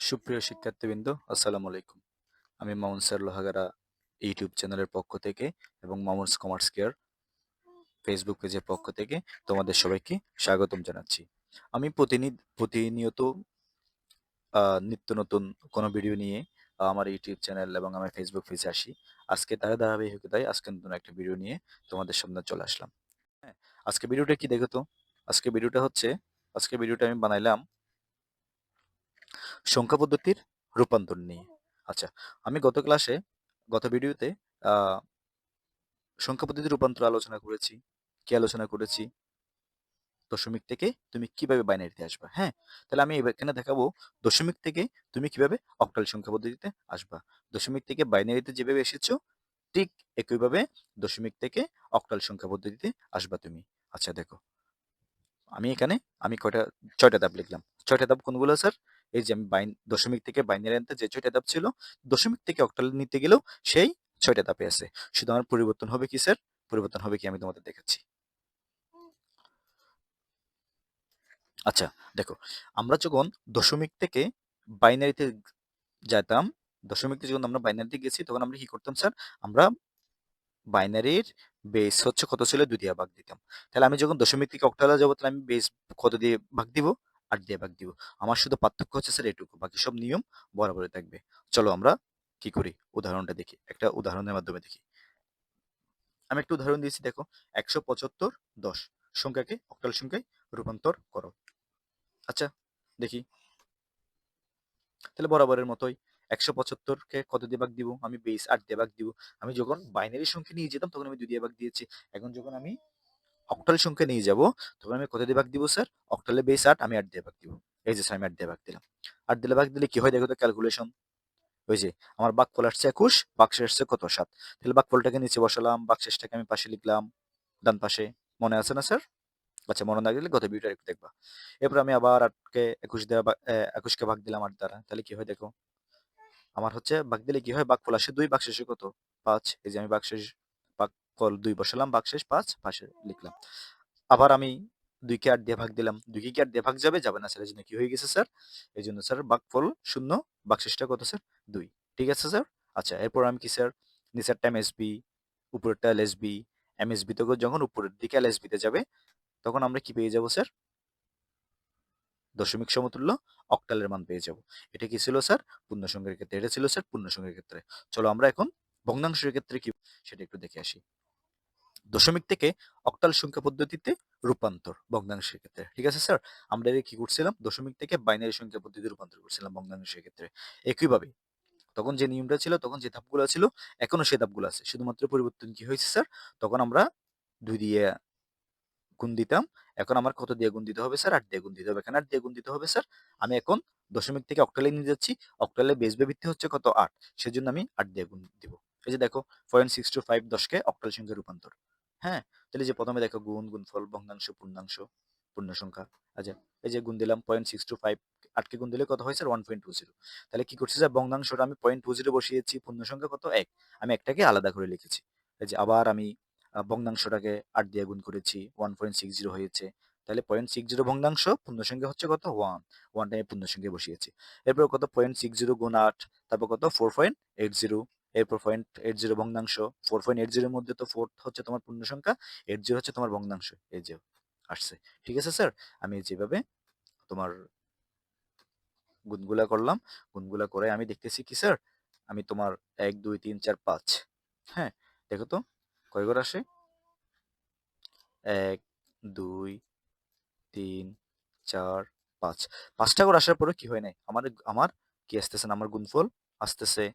সুপ্রিয় শিক্ষার্থীবৃন্দ, আসসালামু আলাইকুম। আমি মামুন স্যার লোহাগাড়া ইউটিউব চ্যানেলের পক্ষ থেকে এবং মামুনস কমার্স কেয়ার ফেসবুক পেজের পক্ষ থেকে তোমাদের সবাইকে স্বাগতম জানাচ্ছি। আমি প্রতিনিয়ত নিত্য নতুন কোনো ভিডিও নিয়ে আমার ইউটিউব চ্যানেল এবং আমার ফেসবুক পেজে আসি। আজকে তার ধারাবাহিকতায় আজকে নতুন একটা ভিডিও নিয়ে তোমাদের সামনে চলে আসলাম। হ্যাঁ, আজকে ভিডিওটা কি দেখো তো? আজকে ভিডিওটা হচ্ছে আজকে ভিডিওটা আমি বানাইলাম সংখ্যা পদ্ধতির রূপান্তর নিয়ে। আচ্ছা, আমি গত ভিডিওতে আহ, সংখ্যা পদ্ধতির রূপান্তর আলোচনা করেছি। কি আলোচনা করেছি? দশমিক থেকে তুমি কিভাবে বাইনারিতে আসবা। হ্যাঁ, তাহলে আমি এখানে দেখাবো দশমিক থেকে তুমি কিভাবে অক্টাল সংখ্যা পদ্ধতিতে আসবা। দশমিক থেকে বাইনারিতে যেভাবে এসেছো ঠিক একইভাবে দশমিক থেকে অক্টাল সংখ্যা পদ্ধতিতে আসবা তুমি। আচ্ছা দেখো, আমি এখানে আমি ছয়টা ধাপ লিখলাম। ছয়টা ধাপ কোনগুলো স্যার? এই যে আমি দশমিক থেকে বাইনারি আনতে যে ছয়টা ধাপ ছিল, দশমিক থেকে অক্টাল নিতে গেলেও সেই ছয়টা ধাপে আছে। শুধু আমার পরিবর্তন হবে কি স্যার? পরিবর্তন হবে কি আমি তোমাদের দেখাচ্ছি। আচ্ছা দেখো, আমরা যখন দশমিক থেকে বাইনারিতে যেতাম, দশমিক থেকে যখন আমরা বাইনারিতে গেছি তখন আমরা কি করতাম স্যার? আমরা বাইনারির বেস হচ্ছে কত ছিল? 2 দিয়ে ভাগ দিতাম। তাহলে আমি যখন দশমিক থেকে অক্টালে যাবো তাহলে আমি বেস কত দিয়ে ভাগ দিব? 8 দিয়ে ভাগ দিব। আমার শুধু পার্থক্য হচ্ছে স্যার এটুকু, বাকি সব নিয়ম বরাবরই থাকবে। চলো আমরা কি করি উদাহরণটা দেখি, একটা উদাহরণের মাধ্যমে দেখি। আমি একটা উদাহরণ দিয়েছি দেখো, 175 10 সংখ্যাকে অক্টাল সংখ্যায় রূপান্তর করো। আচ্ছা দেখি, তাহলে বরাবরের মতোই 175 কে কত দিয়ে ভাগ দিব? আমি বেস 8 দিয়ে ভাগ দিব। আমি যখন বাইনারি সংখ্যা নিয়ে যেতাম তখন আমি 2 দিয়ে ভাগ দিয়েছি। এখন যখন আমি অক্টাল সংখ্যা নিয়ে যাব তখন আমি কত দিয়ে ভাগ দিব স্যার? অক্টালে বেস 8, আমি 8 দিয়ে ভাগ দিব। এই যে স্যার আমি 8 দিয়ে ভাগ দিলাম। 8 দিলে ভাগ দিলে কি হয় দেখো তো, ক্যালকুলেশন। ওই যে আমার ভাগফল আসছে 21, বাক্সে আসছে কত? 7। তাহলে ভাগফলটাকে নিচে বসালাম, বাক্সেসটাকে আমি পাশে লিখলাম, ডান পাশে। মনে আছে না স্যার? আচ্ছা, মনে না গেলে গত ভিডিওটা একটু দেখবা। এরপর আমি আবার 8কে 21 দিয়ে 21কে ভাগ দিলাম 8 দ্বারা। তাহলে কি হয় দেখো, আমার হচ্ছে ভাগ দিলে কি হয়? ভাগফল আসে 2, ভাগশেষে কত? 5। এই যে আমি ভাগফল 2 বসালাম, ভাগশেষ 5 পাশে লিখলাম। আবার আমি 2 কে 8 দিয়ে ভাগ দিলাম। 2 কে কি 8 দিয়ে ভাগ যাবে? যাবে না স্যার। এজন্য কি হয়ে গেছে স্যার? এজন্য স্যার ভাগফল 0, ভাগশেষটা কত স্যার? 2। ঠিক আছে স্যার? আচ্ছা, এরপর আমি কি স্যার? নিচেরটা এমএসবি, উপরেরটা এলএসবি। এমএসবি থেকে যখন উপরের দিকে এলএসবি তে যাবে তখন আমরা কি পেয়ে যাব স্যার? দশমিক সমতুল্য অক্টালের মান পেয়ে যাব। এটা কি ছিল স্যার? পূর্ণসংখ্যার ক্ষেত্রে। এটা ছিল স্যার পূর্ণসংখ্যার ক্ষেত্রে। চলো আমরা এখন ভগ্নাংশের ক্ষেত্রে কি সেটা একটু দেখে আসি। দশমিক থেকে অক্টাল সংখ্যা পদ্ধতিতে রূপান্তর ভগ্নাংশের ক্ষেত্রে। ঠিক আছে স্যার? আমরা এর কি করছিলাম? দশমিক থেকে বাইনারি সংখ্যা পদ্ধতিতে রূপান্তর করছিলাম ভগ্নাংশের ক্ষেত্রে। একইভাবে তখন যে নিয়মটা ছিল, তখন যে ধাপগুলো ছিল, এখনো সেই ধাপগুলো আছে। শুধুমাত্র পরিবর্তন কি হয়েছে স্যার? তখন আমরা 2 দিয়ে গুণ দিতাম। এখন আমার কত দিয়ে গুণ দিতে হবে স্যার? 8 দিয়ে গুণ দিতে হবে। এখানে 8 দিয়ে গুণ দিতে হবে স্যার। আমি এখন দশমিক থেকে অক্টালে নিয়ে যাচ্ছি। অক্টালে বেস বা ভিত্তি হচ্ছে কত? 8। সেজন্য আমি 8 দিয়ে গুণ দিব। এই যে দেখো 0.625 10কে অক্টাল সংখ্যায় রূপান্তর। হ্যাঁ? তাহলে যে প্রথমে দেখো গুণ, গুণফল, ভগ্নাংশ, পূর্ণাংশ, পূর্ণ সংখ্যা। আচ্ছা, এই যে গুণ দিলাম 0.625, 8 কে গুণ দিলে কত হয় স্যার? 1.20। তাহলে কি করছি স্যার? ভগ্নাংশটা আমি 0.20 বসিয়েছি, পূর্ণ সংখ্যা কত? 1। আমি একটাকে আলাদা করে লিখেছি। এই যে আবার আমি ভগ্নাংশটাকে 8 দিয়ে গুণ করেছি, 1.60 হয়েছে। তাহলে 0.60 ভগ্নাংশ, পূর্ণসংখ্যা হচ্ছে কত? 1। 1 টা আমি পূর্ণসংখ্যায় বসিয়েছি। এরপর কত? 0.60 গুণ 8, তারপর কত? 4.80। এরপর 0.80 ভগ্নাংশ। 4.80 এর মধ্যে তো 4 হচ্ছে তোমার পূর্ণসংখ্যা, 80 হচ্ছে তোমার ভগ্নাংশ। এই যে আসছে। ঠিক আছে স্যার? আমি যেভাবে তোমার গুণগুলা করলাম, গুণগুলা করে আমি দেখতেছি কি স্যার? আমি তোমার 1 2 3 4 5। হ্যাঁ? দেখো তো কয় ঘর আসে? 1 2 3 4 5। 5টা করে আসার পরেও কি হয় নাই? আমার কি আসতেছে না? আমার গুণফল আসতেছে।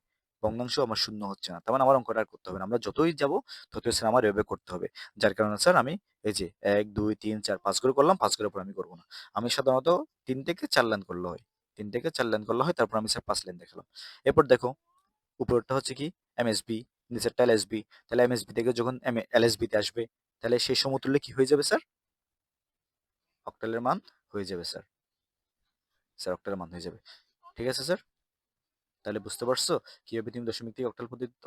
ভগ্নাংশ আমার শূন্য হচ্ছে না। তার মানে আমার অঙ্কটা আর করতে হবে না। আমরা যতই যাব ততই স্যার আমার এভাবে করতে হবে। যার কারণে স্যার আমি এই যে 1 2 3 4 5 করে করলাম, 5 করার পর আমি করব না। আমি সাধারণত 3 থেকে 4 লাইন করলে হয়। 3 থেকে 4 লাইন করলে হয়, তারপর আমি স্যার 5 লাইন দেখালাম। এরপর দেখো উপরেরটা হচ্ছে কি? এমএসবি, নিচেরটা এলএসবি। তাহলে এমএসবি থেকে যখন এলএসবি তে আসবে তাহলে সেই সমতুল্য কি হয়ে যাবে স্যার? অক্টালের মান হয়ে যাবে স্যার। স্যার অক্টালের মান হয়ে যাবে। ঠিক আছে স্যার? তাহলে বুঝতে পারছো কিভাবে তুমি দশমিক থেকে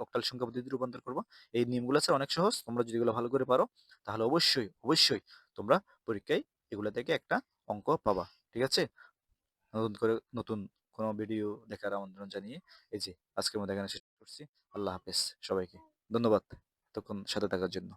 অক্টাল সংখ্যা পদ্ধতি রূপান্তর করবো? এই নিয়মগুলো স্যার অনেক সহজ। তোমরা যদি এগুলো ভালো করে পারো তাহলে অবশ্যই অবশ্যই তোমরা পরীক্ষায় এগুলা থেকে একটা অঙ্ক পাবা। ঠিক আছে? নতুন কোনো ভিডিও দেখার আমন্ত্রণ জানিয়ে এই যে আজকের মতো এখানে শেষ করছি। আল্লাহ হাফেজ সবাইকে। ধন্যবাদ এতক্ষণ সাথে থাকার জন্য।